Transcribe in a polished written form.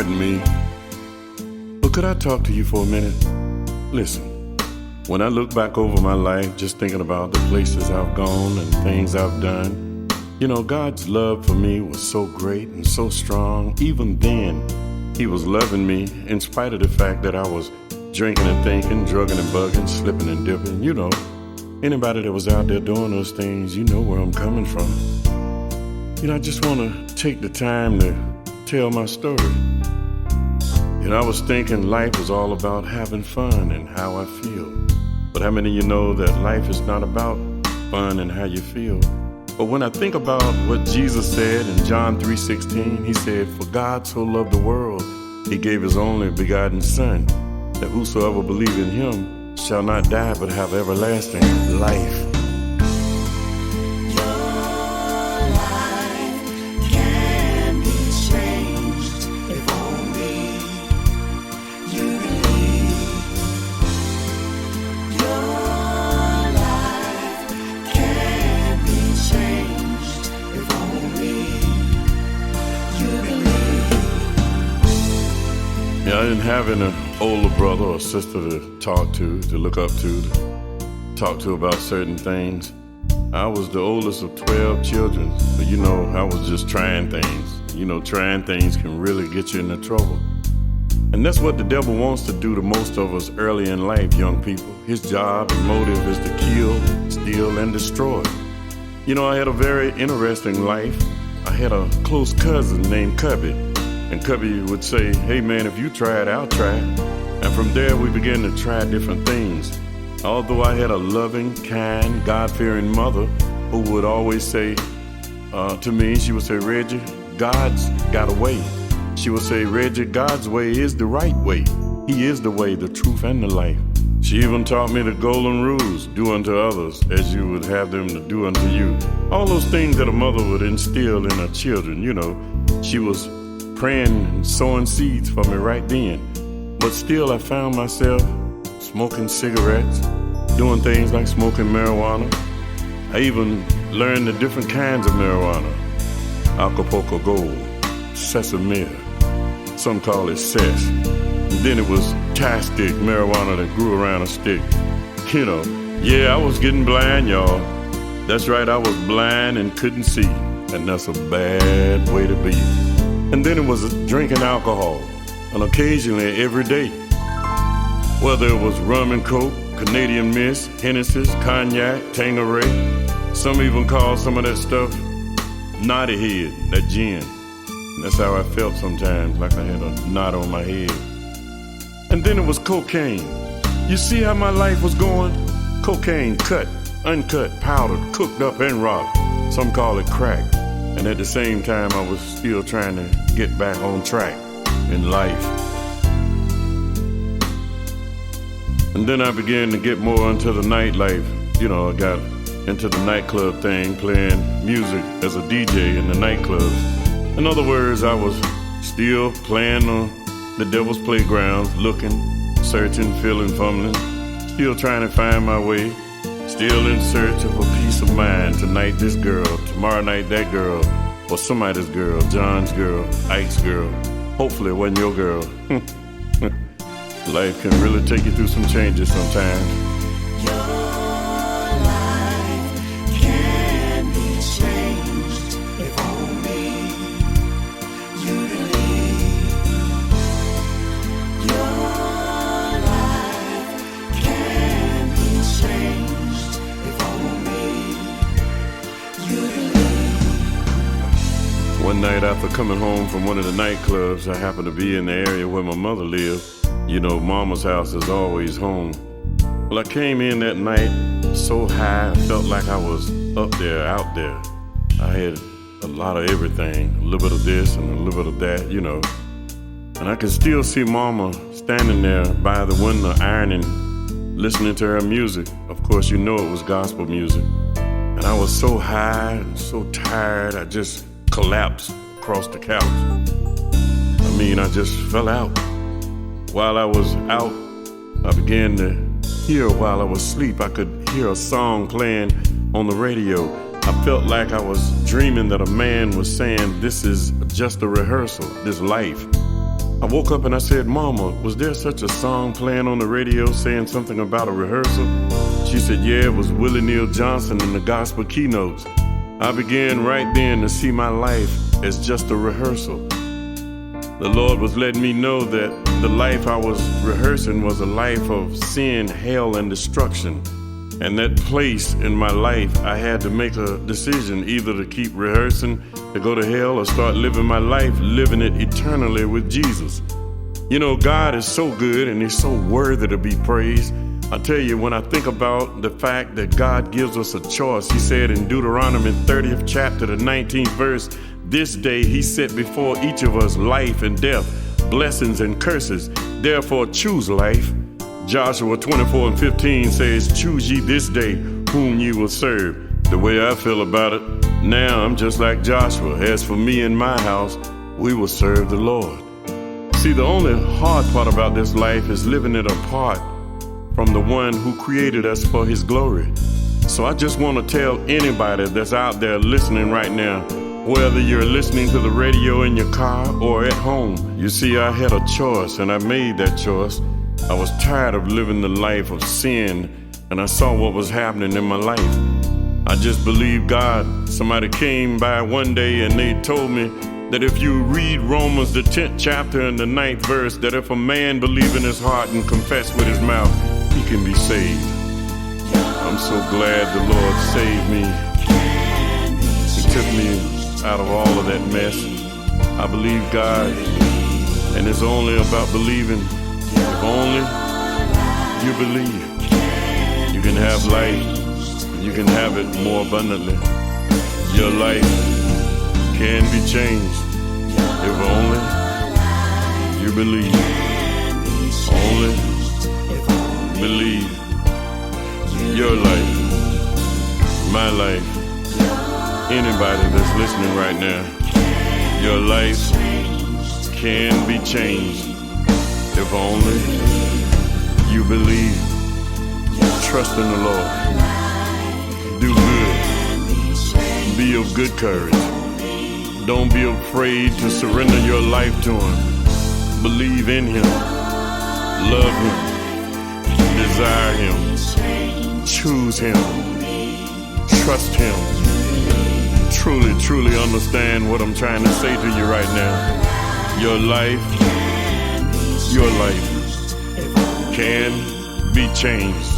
Pardon me, but could I talk to you for a minute? Listen, when I look back over my life, just thinking about the places I've gone and things I've done, you know, God's love for me was so great and so strong. Even then, He was loving me in spite of the fact that I was drinking and thinking, drugging and bugging, slipping and dipping. You know, anybody that was out there doing those things, you know where I'm coming from. You know, I just want to take the time to tell my story. You know, I was thinking life was all about having fun and how I feel. But how many of you know that life is not about fun and how you feel? But when I think about what Jesus said in John 3:16, He said, "For God so loved the world, He gave His only begotten Son, that whosoever believe in Him shall not die but have everlasting life." And having an older brother or sister to talk to look up to talk to about certain things. I was the oldest of 12 children, but you know, I was just trying things. You know, trying things can really get you into trouble. And that's what the devil wants to do to most of us early in life, young people. His job and motive is to kill, steal, and destroy. You know, I had a very interesting life. I had a close cousin named Cubby. And Cubby would say, "Hey man, if you try it, I'll try it." And from there we began to try different things. Although I had a loving, kind, God-fearing mother who would always say to me, she would say, "Reggie, God's got a way." She would say, "Reggie, God's way is the right way. He is the way, the truth, and the life." She even taught me the golden rules: do unto others as you would have them to do unto you. All those things that a mother would instill in her children, you know. She was praying and sowing seeds for me right then. But still I found myself smoking cigarettes, doing things like smoking marijuana. I even learned the different kinds of marijuana: Acapulco Gold, Sesame, some call it Cess. And then it was Thai stick marijuana that grew around a stick. You know, yeah, I was getting blind, y'all. That's right, I was blind and couldn't see. And that's a bad way to be. And then it was drinking alcohol, and occasionally every day. Whether it was rum and coke, Canadian Mist, Hennessy's, Cognac, Tanqueray. Some even call some of that stuff Naughty Head, that gin. And that's how I felt sometimes, like I had a knot on my head. And then it was cocaine. You see how my life was going? Cocaine, cut, uncut, powdered, cooked up, and rocked. Some call it crack. And at the same time, I was still trying to get back on track in life. And then I began to get more into the nightlife. You know, I got into the nightclub thing, playing music as a DJ in the nightclubs. In other words, I was still playing on the devil's playgrounds, looking, searching, feeling, fumbling, still trying to find my way. Still in search of a peace of mind. Tonight this girl, tomorrow night that girl, or somebody's girl, John's girl, Ike's girl. Hopefully it wasn't your girl. Life can really take you through some changes sometimes. One night after coming home from one of the nightclubs, I happened to be in the area where my mother lived. You know, Mama's house is always home. Well, I came in that night so high, I felt like I was up there, out there. I had a lot of everything, a little bit of this and a little bit of that, you know. And I could still see Mama standing there by the window ironing, listening to her music. Of course, you know it was gospel music. And I was so high and so tired, I just collapsed across the couch. I mean, I just fell out. While I was out, I began to hear while I was asleep. I could hear a song playing on the radio. I felt like I was dreaming that a man was saying, "This is just a rehearsal, this life." I woke up and I said, "Mama, was there such a song playing on the radio saying something about a rehearsal?" She said, "Yeah, it was Willie Neal Johnson in the gospel keynotes." I began right then to see my life as just a rehearsal. The Lord was letting me know that the life I was rehearsing was a life of sin, hell, and destruction. And that place in my life, I had to make a decision, either to keep rehearsing to go to hell or start living my life, living it eternally with Jesus. You know, God is so good and He's so worthy to be praised. I tell you, when I think about the fact that God gives us a choice, He said in Deuteronomy 30th chapter, the 19th verse, "This day He set before each of us life and death, blessings and curses. Therefore choose life." Joshua 24:15 says, "Choose ye this day whom ye will serve." The way I feel about it, now I'm just like Joshua. As for me and my house, we will serve the Lord. See, the only hard part about this life is living it apart from the one who created us for His glory. So I just want to tell anybody that's out there listening right now, whether you're listening to the radio in your car or at home, you see, I had a choice and I made that choice. I was tired of living the life of sin, and I saw what was happening in my life. I just believed God. Somebody came by one day and they told me that if you read Romans the 10th chapter and the 9th verse, that if a man believe in his heart and confess with his mouth, he can be saved. I'm so glad the Lord saved me. He took me out of all of that mess. I believe God, and it's only about believing. If only you believe, you can have life, you can have it more abundantly. Your life can be changed if only you believe. Only believe. Your life, my life, anybody that's listening right now, your life can be changed if only you believe. Trust in the Lord. Do good. Be of good courage. Don't be afraid to surrender your life to Him. Believe in Him. Love Him. Desire Him. Choose Him. Trust Him. Truly, truly understand what I'm trying to say to you right now. Your life can be changed.